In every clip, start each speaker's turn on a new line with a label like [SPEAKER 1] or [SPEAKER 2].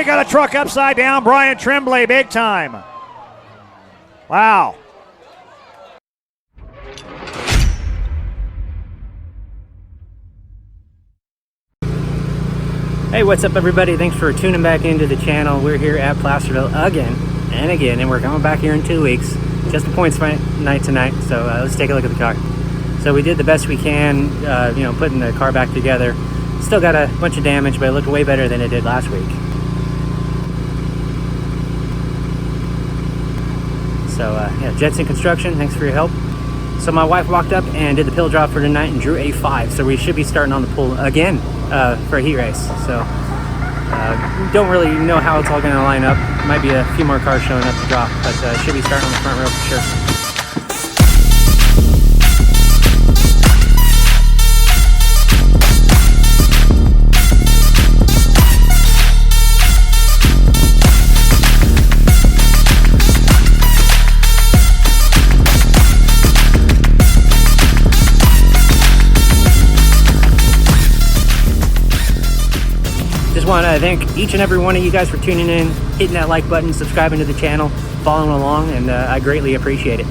[SPEAKER 1] we got a truck upside down. Brian Tremblay, big time. Wow.
[SPEAKER 2] Hey, what's up everybody? Thanks for tuning back into the channel. We're here at Placerville again and again, and we're coming back here in 2 weeks. Just the points night tonight, so let's take a look at the car. So we did the best we can, putting the car back together. Still got a bunch of damage, but it looked way better than it did last week. So yeah, Jetson Construction, thanks for your help. So my wife walked up and did the pill drop for tonight and drew a 5. So we should be starting on the pool again for a heat race. So don't really know how it's all going to line up. Might be a few more cars showing up to drop, but should be starting on the front row for sure. Just want to thank each and every one of you guys for tuning in, hitting that like button, subscribing to the channel, following along, and I greatly appreciate it.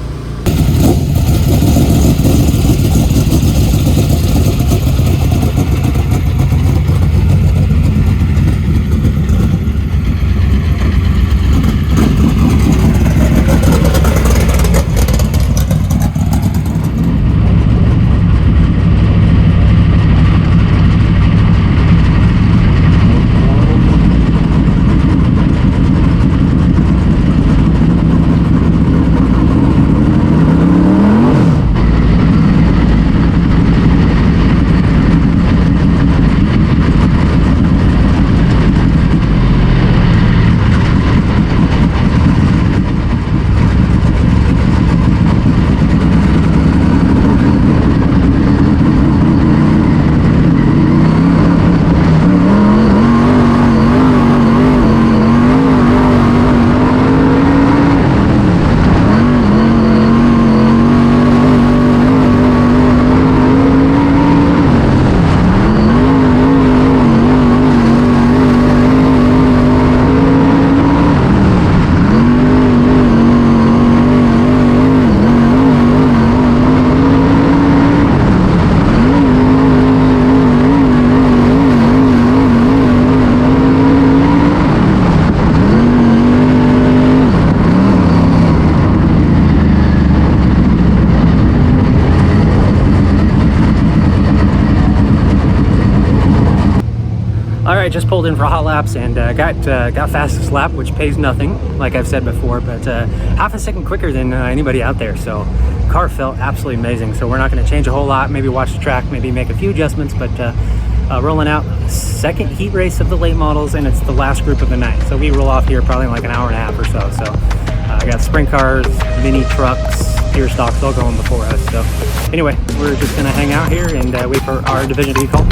[SPEAKER 2] Alright, just pulled in for hot laps and got fastest lap, which pays nothing, like I've said before, but half a second quicker than anybody out there, so car felt absolutely amazing. So we're not going to change a whole lot, maybe watch the track, maybe make a few adjustments, but rolling out second heat race of the late models, and it's the last group of the night. So we roll off here probably in like an hour and a half or so. So I got sprint cars, mini trucks, gear stocks all going before us. So anyway, we're just going to hang out here and wait for our division to be called.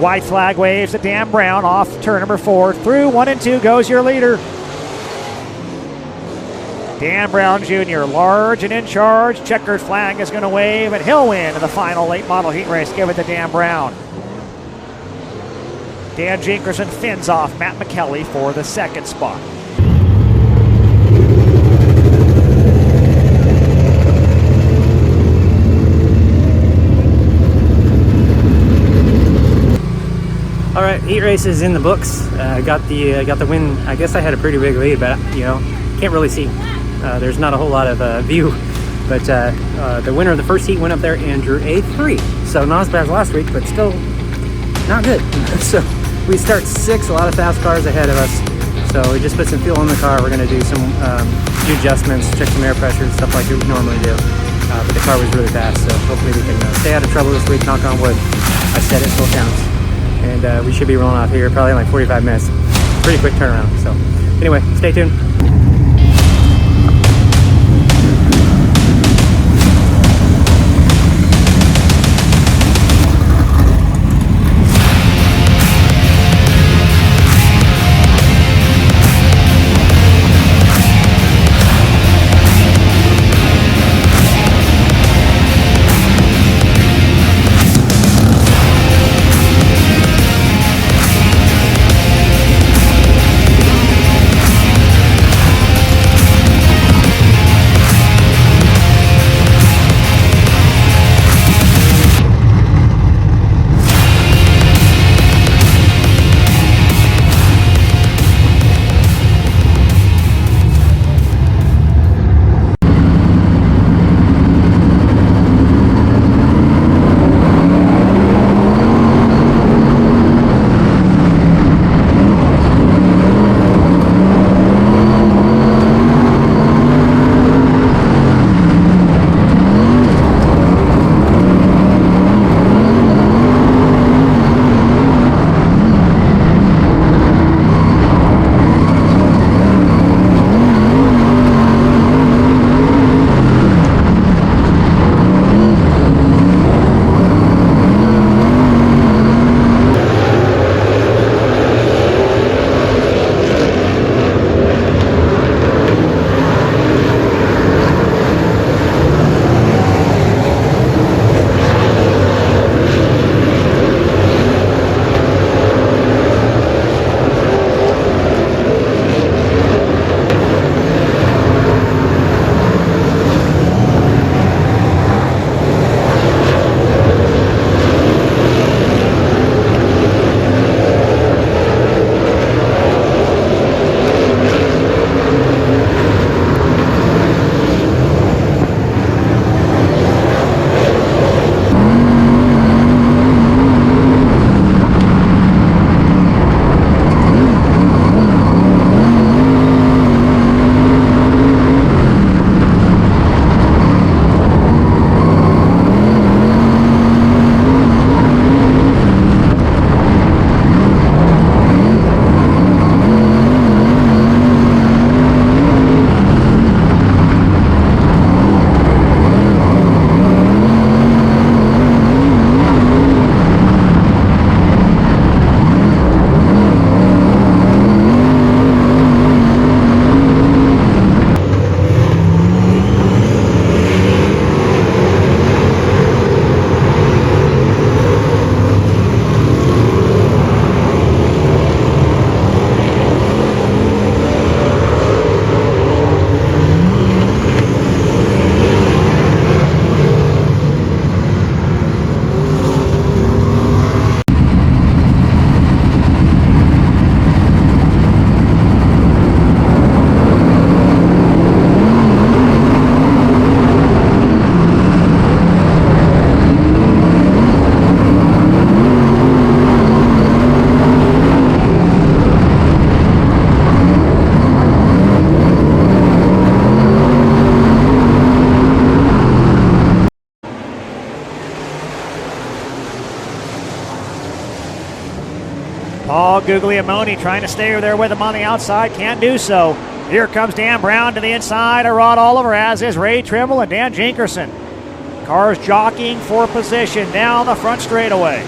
[SPEAKER 1] White flag waves to Dan Brown off turn number 4. Through 1 and 2 goes your leader. Dan Brown Jr., large and in charge. Checkered flag is going to wave, and he'll win in the final late model heat race. Give it to Dan Brown. Dan Jinkerson fins off Matt McKelly for the second spot.
[SPEAKER 2] All right, heat race is in the books. Got the win. I guess I had a pretty big lead, but can't really see. There's not a whole lot of view. But the winner of the first heat went up there and drew a 3. So not as bad as last week, but still not good. So we start 6, a lot of fast cars ahead of us. So we just put some fuel in the car. We're gonna do some adjustments, check some air pressure, stuff like we normally do. But the car was really fast, so hopefully we can stay out of trouble this week, knock on wood. I said it, still counts. And we should be rolling off here probably in like 45 minutes. Pretty quick turnaround. So anyway, stay tuned.
[SPEAKER 1] Paul Guglielmone trying to stay there with him on the outside. Can't do so. Here comes Dan Brown to the inside of Rod Oliver, as is Ray Trimble and Dan Jinkerson. Cars jockeying for position down the front straightaway.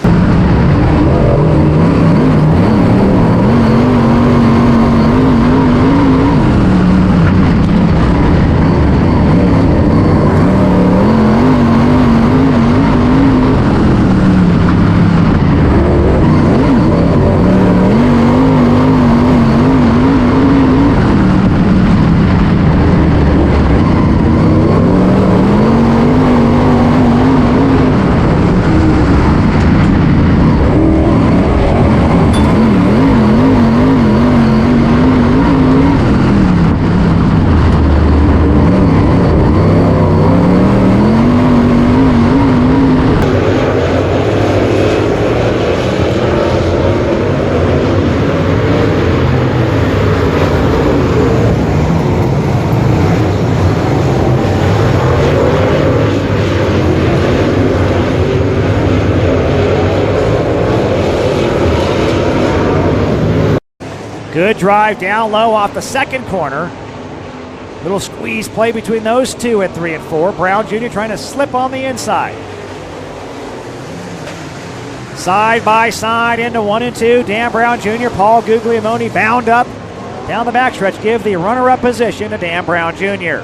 [SPEAKER 1] Good drive down low off the second corner. Little squeeze play between those two at 3 and 4. Brown Jr. trying to slip on the inside. Side by side into 1 and 2. Dan Brown Jr., Paul Guglielmone bound up down the backstretch. Give the runner-up position to Dan Brown Jr.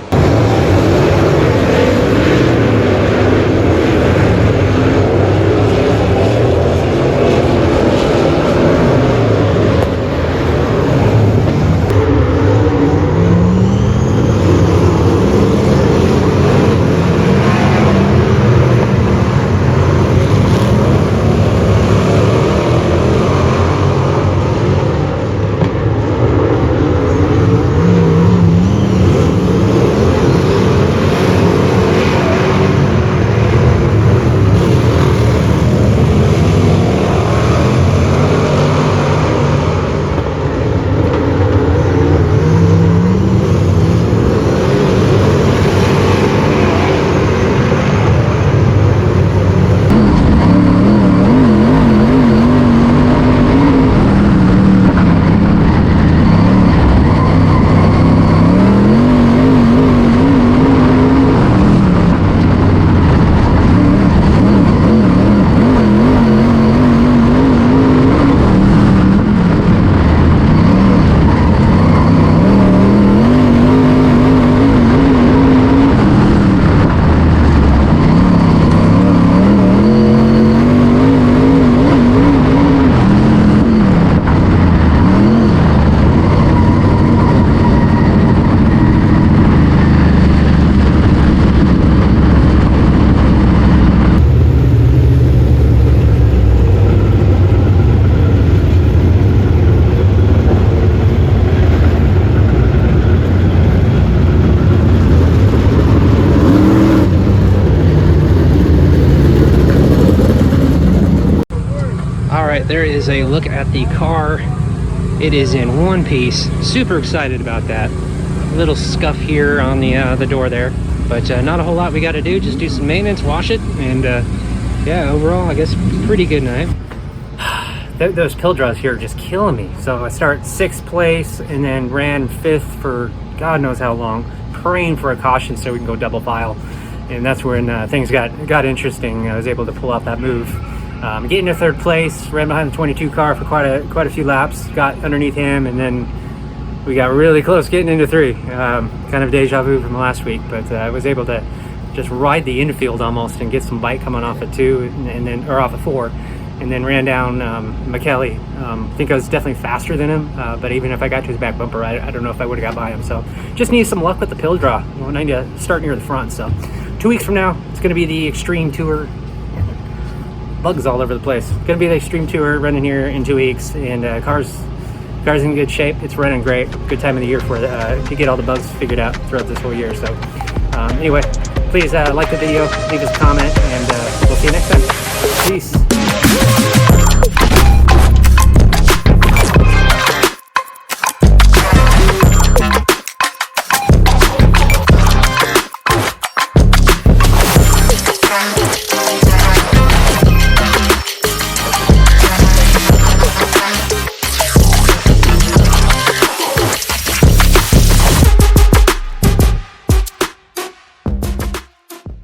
[SPEAKER 2] There is a look at the car. It is in one piece. Super excited about that. Little scuff here on the door there, but not a whole lot we got to do. Just do some maintenance, wash it, and yeah, overall, I guess pretty good night. Those pill draws here are just killing me. So I start 6th place and then ran 5th for God knows how long, praying for a caution so we can go double file. And that's when things got interesting. I was able to pull off that move. Getting to 3rd place, ran behind the 22 car for quite a few laps, got underneath him, and then we got really close getting into 3. Kind of deja vu from last week, but I was able to just ride the infield almost and get some bite coming off at 2 and then or off at 4, and then ran down McKelly. I think I was definitely faster than him, but even if I got to his back bumper, I don't know if I would have got by him. So just need some luck with the pill draw. Well, I need to start near the front. So 2 weeks from now, it's going to be the Extreme Tour. Bugs all over the place. Gonna be the Extreme Tour running here in 2 weeks, and car's in good shape. It's running great. Good time of the year for to get all the bugs figured out throughout this whole year. So anyway, please like the video, leave us a comment, and we'll see you next time. Peace.